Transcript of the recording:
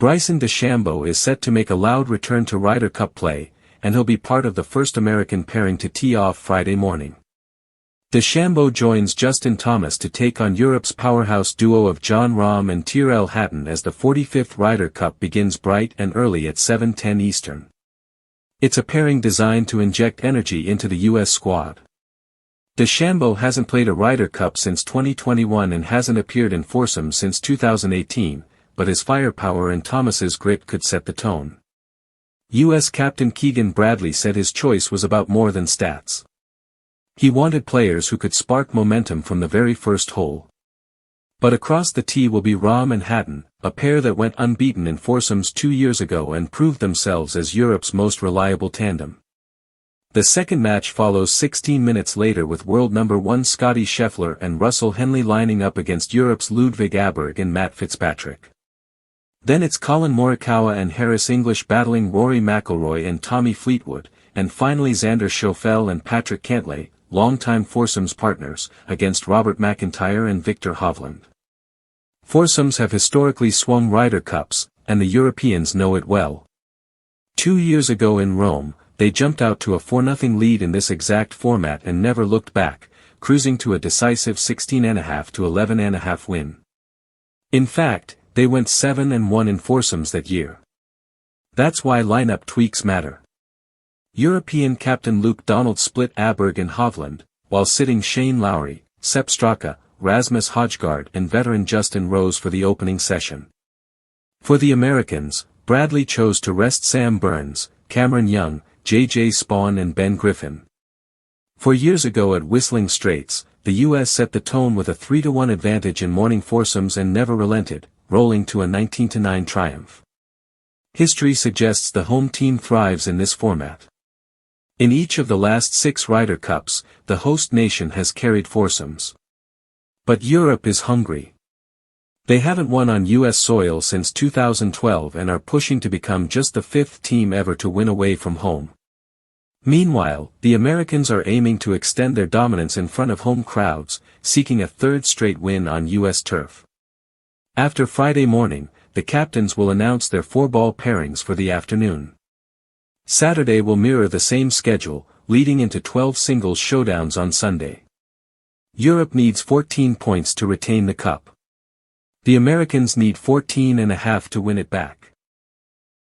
Bryson DeChambeau is set to make a loud return to Ryder Cup play, and he'll be part of the first American pairing to tee off Friday morning. DeChambeau joins Justin Thomas to take on Europe's powerhouse duo of Jon Rahm and Tyrrell Hatton as the 45th Ryder Cup begins bright and early at 7:10 Eastern. It's a pairing designed to inject energy into the U.S. squad. DeChambeau hasn't played a Ryder Cup since 2021 and hasn't appeared in foursomes since 2018, but his firepower and Thomas's grit could set the tone. U.S. captain Keegan Bradley said his choice was about more than stats. He wanted players who could spark momentum from the very first hole. But across the tee will be Rahm and Hatton, a pair that went unbeaten in foursomes 2 years ago and proved themselves as Europe's most reliable tandem. The second match follows 16 minutes later with world number 1 Scottie Scheffler and Russell Henley lining up against Europe's Ludvig Aberg and Matt Fitzpatrick. Then it's Colin Morikawa and Harris English battling Rory McIlroy and Tommy Fleetwood, and finally Xander Schauffele and Patrick Cantlay, longtime foursomes partners, against Robert McIntyre and Viktor Hovland. Foursomes have historically swung Ryder Cups, and the Europeans know it well. 2 years ago in Rome, they jumped out to a 4-0 lead in this exact format and never looked back, cruising to a decisive 16.5 to 11.5 win. In fact, they went 7-1 in foursomes that year. That's why lineup tweaks matter. European captain Luke Donald split Aberg and Hovland, while sitting Shane Lowry, Sepp Straka, Rasmus Højgaard and veteran Justin Rose for the opening session. For the Americans, Bradley chose to rest Sam Burns, Cameron Young, J.J. Spawn and Ben Griffin. 4 years ago at Whistling Straits, the U.S. set the tone with a 3-1 advantage in morning foursomes and never relented, rolling to a 19-9 triumph. History suggests the home team thrives in this format. In each of the last 6 Ryder Cups, the host nation has carried foursomes. But Europe is hungry. They haven't won on U.S. soil since 2012 and are pushing to become just the 5th team ever to win away from home. Meanwhile, the Americans are aiming to extend their dominance in front of home crowds, seeking a 3rd straight win on U.S. turf. After Friday morning, the captains will announce their 4-ball pairings for the afternoon. Saturday will mirror the same schedule, leading into 12 singles showdowns on Sunday. Europe needs 14 points to retain the cup. The Americans need 14.5 to win it back.